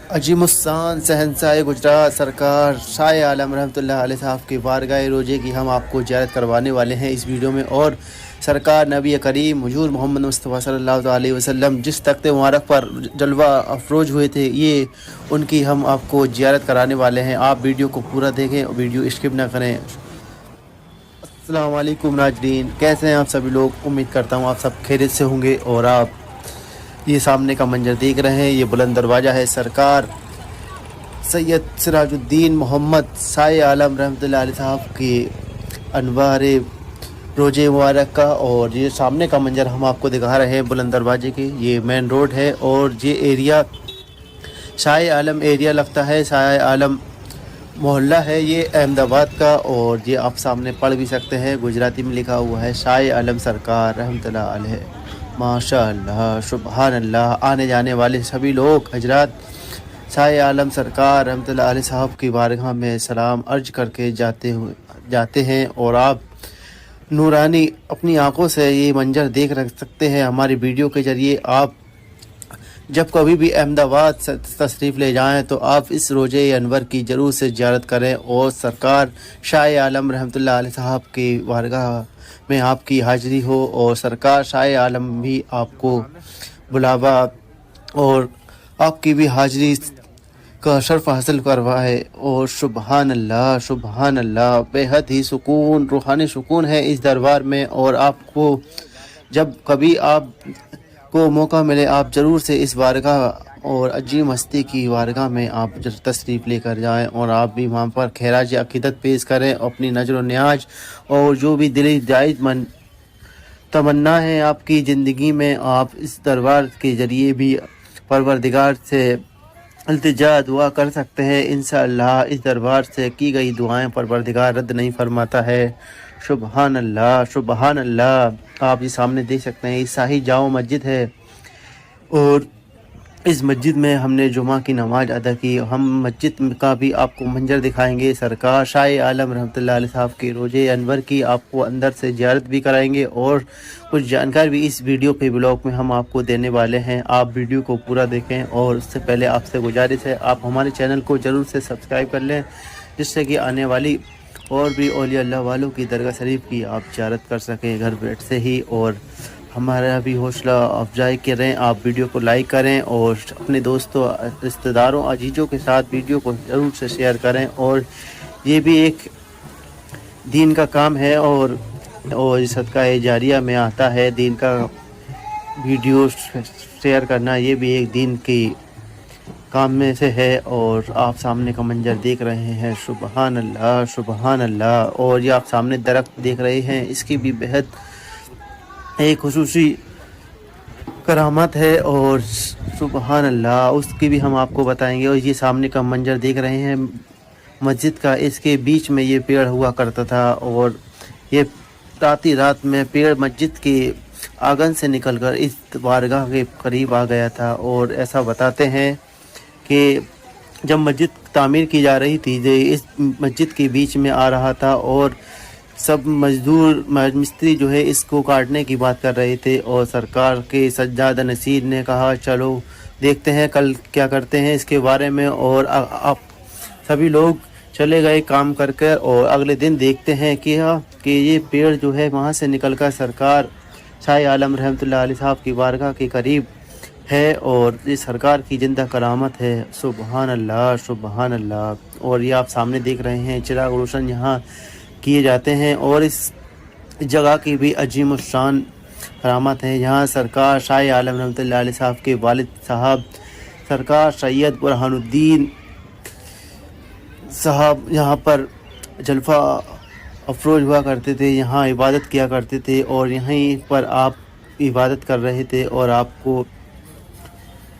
अजीमुस्सान शहंशाह गुजरात सरकार शाह आलम रहमतुल्लाह अलैह साहब की बारगाह रोजे की हम आपको ज़ियारत करवाने वाले हैं इस वीडियो में। और सरकार नबी करीम हुजूर मोहम्मद मुस्तफ़ा सल्लल्लाहु अलैहि वसल्लम जिस तख्ते मुबारक पर जलवा अफरोज हुए थे, ये उनकी हम आपको ज़ियारत कराने वाले हैं। आप वीडियो को पूरा देखें और वीडियो स्किप ना करें। अस्सलाम वालेकुम नाज़रीन, कैसे हैं आप सभी लोग? उम्मीद करता हूँ आप सब खैरियत से होंगे। और आप ये सामने का मंजर देख रहे हैं, ये बुलंद दरवाज़ा है सरकार सैयद सिराजुद्दीन मोहम्मद शाह आलम रहमतुल्लाह अलैह साहब के अनवार रोजे मुबारक का। और ये सामने का मंजर हम आपको दिखा रहे हैं बुलंद दरवाजे के। ये मेन रोड है और ये एरिया शाह आलम एरिया लगता है, शाह आलम मोहल्ला है ये अहमदाबाद का। और ये आप सामने पढ़ भी सकते हैं, गुजराती में लिखा हुआ है शाह आलम सरकार रहमतुल्लाह अलैह। माशाअल्लाह, सुबहान अल्लाह। आने जाने वाले सभी लोग हजरात शाह आलम सरकार रहमतुल्लाह अलैह साहब की बारगाह में सलाम अर्ज करके जाते हैं। और आप नूरानी अपनी आंखों से ये मंजर देख सकते हैं हमारी वीडियो के ज़रिए। आप जब कभी भी अहमदाबाद तशरीफ़ ले जाएं तो आप इस रोज़े अनवर की ज़रूर से ज़ियारत करें और सरकार शाह आलम रहमतुल्लाह अलैह साहब की बारगाह में आपकी हाज़िरी हो और सरकार शाह आलम भी आपको बुलावा और आपकी भी हाज़िरी का शर्फ हासिल करवाए। और सुबहान अल्लाह, सुबहान अल्लाह। बेहद ही सुकून, रूहानी सुकून है इस दरबार में। और आपको जब कभी आप को मौका मिले आप ज़रूर से इस बारगाह और अजीम हस्ती की बारगाह में आप तशरीफ़ लेकर जाएं और आप भी वहाँ पर खैराज अक़ीदत पेश करें। अपनी नज़र न्याज और जो भी दिली जायज़ मन तमन्ना है आपकी ज़िंदगी में, आप इस दरबार के ज़रिए भी परवरदिगार से इल्तिजा दुआ कर सकते हैं। इंशाअल्लाह इस दरबार से की गई दुआएं परवरदिगार रद्द नहीं फरमाता है। सुबहान अल्लाह, सुबहान अल्लाह। आप ये सामने देख सकते हैं, ये शाही जाओ मस्जिद है और इस मस्जिद में हमने जुमा की नमाज़ अदा की। हम मस्जिद का भी आपको मंजर दिखाएंगे। सरकार शाह आलम रहमतुल्लाह अलैह साहब के रोज़े अनवर की आपको अंदर से ज़ियारत भी कराएंगे और कुछ जानकारी भी इस वीडियो पे ब्लॉग में हम आपको देने वाले हैं। आप वीडियो को पूरा देखें और उससे पहले आपसे गुजारिश है आप हमारे चैनल को ज़रूर से सब्सक्राइब कर लें, जिससे कि आने वाली और भी औलिया अल्लाह वालों की दरगाह शरीफ की आप ज़ियारत कर सकें घर बैठ से ही। और हमारा भी हौसला अफजाई करें, आप वीडियो को लाइक करें और अपने दोस्तों रिश्तेदारों अजीज़ों के साथ वीडियो को ज़रूर से शेयर करें। और ये भी एक दीन का काम है और सदका जारिया में आता है दीन का वीडियो शेयर करना, ये भी एक दीन की काम में से है। और आप सामने का मंजर देख रहे हैं, सुबहान अल्लाह, सुबहान अल्लाह। और ये आप सामने दरख्त देख रहे हैं, इसकी भी बेहद एक खुसूसी करामत है और सुबहान अल्लाह उसकी भी हम आपको बताएंगे। और ये सामने का मंजर देख रहे हैं मस्जिद का, इसके बीच में ये पेड़ हुआ करता था और ये रात में पेड़ मस्जिद के आंगन से निकलकर इस बारगाह के करीब आ गया था। और ऐसा बताते हैं कि जब मस्जिद तामीर की जा रही थी, इस मस्जिद के बीच में आ रहा था और सब मिस्त्री जो है इसको काटने की बात कर रहे थे। और सरकार के सज्जाद नसीर ने कहा चलो देखते हैं कल क्या करते हैं इसके बारे में। और आप सभी लोग चले गए काम करके और अगले दिन देखते हैं कि ये पेड़ जो है वहाँ से निकलकर सरकार शाह आलम रहमतुल्लाह अलैह साहब की बारगाह के करीब है और ये सरकार की जिंदा करामत है। सुबहान अल्लाह, सुबहान अल्लाह। और ये आप सामने देख रहे हैं चिराग रोशन यहाँ किए जाते हैं और इस जगह की भी अजीम शान करामत है। यहाँ सरकार शाह आलम रहमतुल्लाह अलैह साहब के वालिद साहब सरकार सैयद बुरहानुद्दीन साहब यहाँ पर जलवा अफरोज हुआ करते थे, यहाँ इबादत किया करते थे और यहीं पर आप इबादत कर रहे थे। और आपको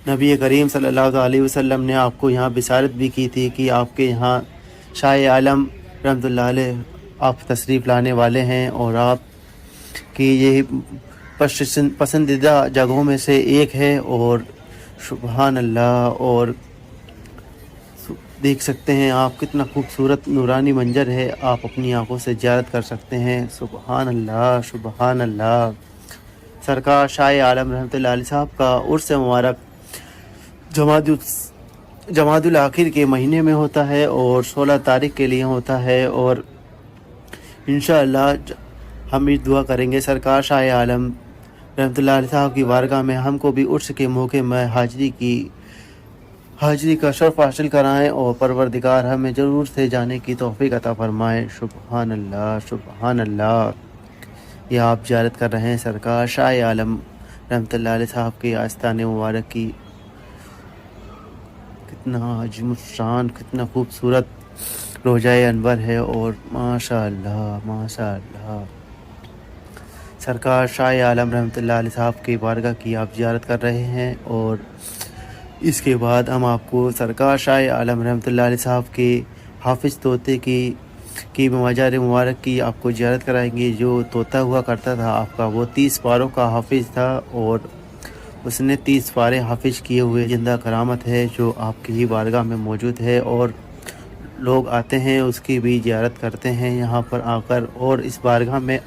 नबी करीम सल्लल्लाहु अलैहि वसल्लम ने आपको यहाँ बिशारत भी की थी कि आपके यहाँ शाह आलम रहमतुल्लाह अलैह आप तशरीफ़ लाने वाले हैं और आप की ये पसंदीदा जगहों में से एक है। और सुबहान अल्लाह। और देख सकते हैं आप कितना खूबसूरत नूरानी मंजर है, आप अपनी आंखों से ज़ियारत कर सकते हैं। सुबहान अल्लाह, सुबहान अल्लाह। सरकार शाह आलम रहमतुल्लाह अलैह साहब का उर्स मुबारक जमात जमातुल आखिर के महीने में होता है और 16 तारीख के लिए होता है। और इंशाअल्लाह हम भी दुआ करेंगे सरकार शाह आलम रहमतुल्लाह अलैह साहब की बारगाह में हमको भी उर्स के मौके में हाजिरी का शर्फ हासिल कराएं और परवरदिगार हमें ज़रूर से जाने की तौफीक अता फरमाएं। सुबहान अल्लाह, सुबहान अल्लाह। ये आप ज़ियारत कर रहे हैं सरकार शाह आलम रहमतुल्लाह अलैह साहब के आस्ताने मुबारक की। कितना अजीमुशान, कितना खूबसूरत रोज़ाए अनवर है। और माशाअल्लाह, माशाअल्लाह, सरकार शाह आलम रहमतुल्लाह अलैह साहब की बारगाह की आप ज़ियारत कर रहे हैं। और इसके बाद हम आपको सरकार शाह आलम रहमतुल्लाह अलैह साहब के हाफिज़ तोते की मज़ार मुबारक की आपको ज़ियारत कराएंगे। जो तोता हुआ करता था आपका, वो 30 पारों का हाफिज़ था और उसने 30 पारे हाफिज़ किए हुए जिंदा करामत है जो आपकी ही बारगाह में मौजूद है। और लोग आते हैं, उसकी भी ज़ियारत करते हैं यहाँ पर आकर। और इस बारगाह में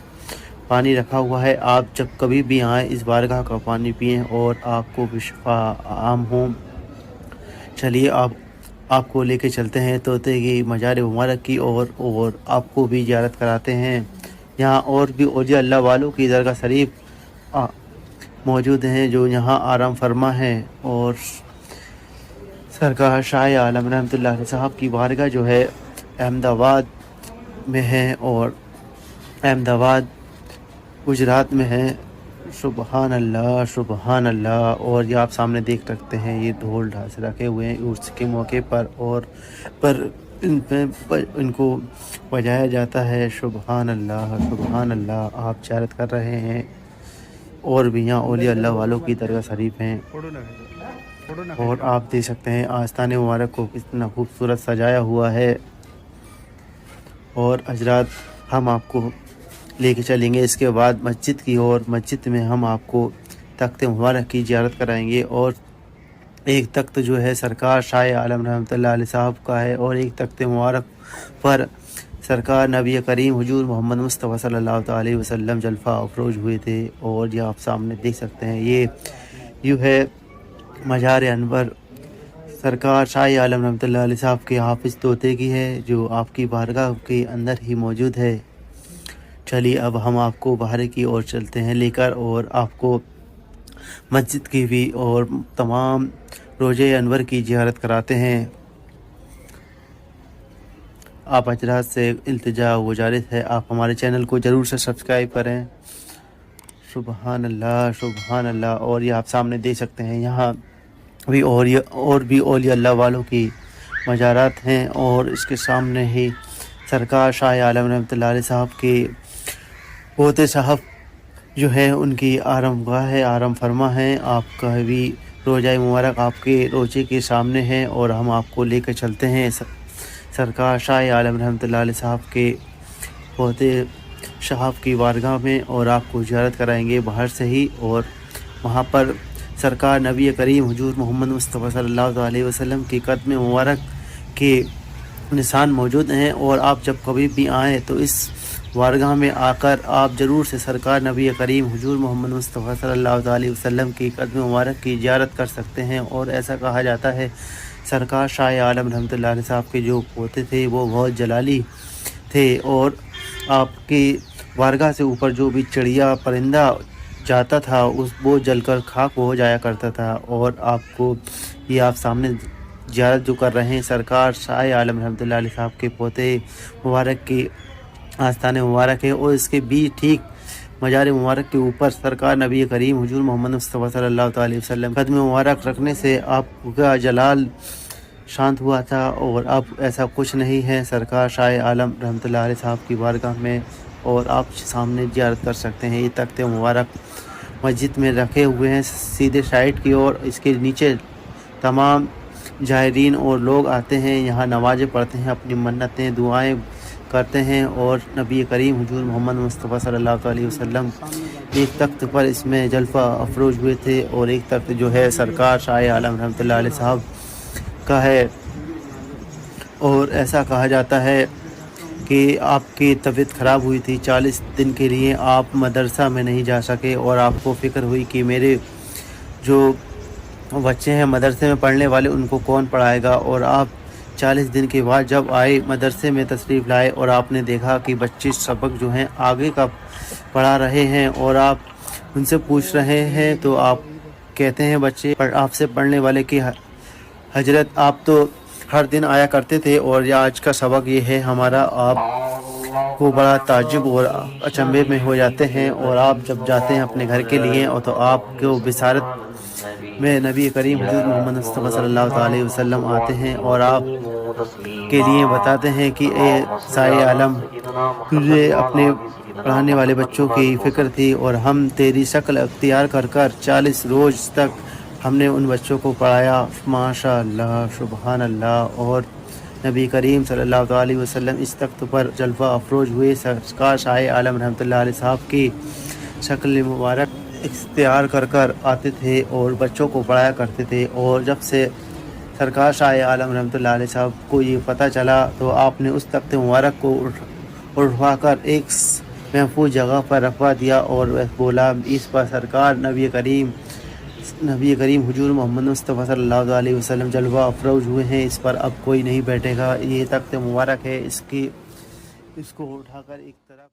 पानी रखा हुआ है, आप जब कभी भी आएँ इस बारगाह का पानी पिएं और आपको भी शिफा आम हो। चलिए आपको लेके चलते हैं तोते की मज़ार मुबारक की और आपको भी ज़ियारत कराते हैं। यहाँ और भी औलिया अल्लाह वालों की दरगाह शरीफ मौजूद हैं जो यहाँ आराम फरमा हैं। और सरकार शाह आलम रहमतुल्लाह अलैह साहब की बारगाह जो है अहमदाबाद में है और अहमदाबाद गुजरात में है। सुबहान अल्लाह, सुबहान अल्लाह। और ये आप सामने देख सकते हैं, ये ढोल ढास रखे हुए हैं उर्स के मौके पर और इनको बजाया जाता है। सुबहान अल्लाह, सुबहान अल्लाह। आप ज़ियारत कर रहे हैं और भी यहाँ औलिया अल्लाह वालों की दरगाह शरीफ हैं। और आप देख सकते हैं आस्ताने मुबारक को कितना खूबसूरत सजाया हुआ है। और हजरात हम आपको लेके चलेंगे इसके बाद मस्जिद की। और मस्जिद में हम आपको तख्त मुबारक की ज़ियारत कराएंगे। और एक तख्त जो है सरकार शाह आलम रहमतुल्लाह अलैह साहब का है और एक तख्त मुबारक पर सरकार नबी करीम हुजूर मोहम्मद मुस्तफ़ा सल्लल्लाहु अलैहि वसल्लम जलवा अफरोज हुए थे। और ये आप सामने देख सकते हैं, ये यूँ है मज़ार अनवर सरकार शाह आलम रहमतुल्लाह अलैह साहब के हाफिज़ तोते की है जो आपकी बारगाह के अंदर ही मौजूद है। चलिए अब हम आपको बाहर की ओर चलते हैं लेकर और आपको मस्जिद की भी और तमाम रोज़े अनवर की ज़ियारत कराते हैं। आप हजरात से इल्तिजा गुजारिश है आप हमारे चैनल को ज़रूर से सब्सक्राइब करें। सुबहान अल्लाह, सुबहान अल्लाह। और ये आप सामने देख सकते हैं यहाँ भी और भी औलिया अल्लाह वालों की मज़ारात हैं। और इसके सामने ही सरकार शाह आलम रहमतुल्लाह अलैह साहब के पोते साहब जो है उनकी आरामगाह है, आराम फरमा है। आपका भी रोज़ा मुबारक आपके रोज़े के सामने है और हम आपको लेकर चलते हैं सरकार शाह आलम रहमतुल्लाह अलैह साहब के पोते साहब की बारगाह में और आपको ज़ियारत कराएंगे बाहर से ही। और वहाँ पर सरकार नबी करीम हुजूर मोहम्मद मुस्तफ़ा सल्लल्लाहु अलैहि वसल्लम के कदम मुबारक के निशान मौजूद हैं। और आप जब कभी भी आएँ तो इस बारगाह में आकर आप ज़रूर से सरकार नबी करीम हुजूर मोहम्मद मुस्तफ़ा सल्लल्लाहु अलैहि वसल्लम की कदम मुबारक की ज़ियारत कर सकते हैं। और ऐसा कहा जाता है सरकार शाह आलम रहमतुल्लाह अलैह साहब के जो पोते थे वो बहुत जलाली थे और आपकी बारगाह से ऊपर जो भी चिड़िया परिंदा जाता था वो जलकर खाक हो जाया करता था। और आपको ये आप सामने ज़ियारत जो कर रहे हैं सरकार शाह आलम रहमतुल्लाह अलैह साहब के पोते मुबारक की आस्ताने मुबारक है। और इसके भी ठीक मज़ार मुबारक के ऊपर सरकार नबी करीम हुजूर मोहम्मद मुस्तफ़ा सल्लल्लाहु अलैहि वसल्लम कदम मुबारक रखने से आपका जलाल शांत हुआ था। और अब ऐसा कुछ नहीं है सरकार शाह आलम रहमतुल्लाह अलैह साहब की बारगाह में। और आप सामने ज़ियारत कर सकते हैं। ये तख्ते मुबारक मस्जिद में रखे हुए हैं सीधे साइड की ओर। इसके नीचे तमाम ज़ायरीन और लोग आते हैं, यहाँ नमाज़ें पढ़ते हैं, अपनी मन्नतें दुआएं करते हैं। और नबी करीम हुजूर मोहम्मद मुस्तफ़ा सल्लल्लाहु अलैहि वसल्लम एक तख्त पर इसमें जलवा अफरोज हुए थे और एक तख्त जो है सरकार शाह आलम रहमतुल्लाह अलैह साहब का है। और ऐसा कहा जाता है कि आपकी तबीयत ख़राब हुई थी, 40 दिन के लिए आप मदरसा में नहीं जा सके और आपको फ़िक्र हुई कि मेरे जो بچے ہیں مدرسے میں پڑھنے والے، ان کو کون پڑھائے گا؟ اور آپ 40 دن کے بعد جب آئے مدرسے میں تشریف لائے اور آپ نے دیکھا کہ بچے سبق جو ہیں آگے کا پڑھا رہے ہیں اور آپ ان سے پوچھ رہے ہیں، تو آپ کہتے ہیں بچے آپ سے پڑھنے والے کی حضرت آپ تو ہر دن آیا کرتے تھے اور یہ آج کا سبق یہ ہے ہمارا۔ آپ کو بڑا تعجب اور اچنبے میں ہو جاتے ہیں، اور آپ جب جاتے ہیں اپنے گھر کے لیے اور تو آپ کو بشارت میں نبی کریم حضرت محمد مصطفیٰ صلی اللہ علیہ وسلم آتے ہیں اور آپ کے لیے بتاتے ہیں کہ اے سائے عالم، تجھے اپنے پڑھانے والے بچوں کی فکر تھی اور ہم تیری شکل اختیار کر 40 روز تک ہم نے ان بچوں کو پڑھایا۔ ماشاء اللہ، سبحان اللہ۔ اور نبی کریم صلی اللہ علیہ وسلم اس تخت پر جلوہ افروز ہوئے سرکار شاہ عالم رحمۃ اللہ علیہ صاحب کی شکل مبارک اختیار کر آتے تھے اور بچوں کو پڑھایا کرتے تھے۔ اور جب سے سرکار شاہ عالم رحمۃ اللہ علیہ صاحب کو یہ پتہ چلا تو آپ نے اس تخت مبارک کو اٹھوا کر ایک محفوظ جگہ پر رکھوا دیا اور بولا، اس پر سرکار نبی کریم حضور محمد مصطفیٰ صلی اللہ علیہ وسلم جلوہ افروز ہوئے ہیں، اس پر اب کوئی نہیں بیٹھے گا۔ یہ تخت مبارک ہے، اس کو اٹھا کر ایک طرف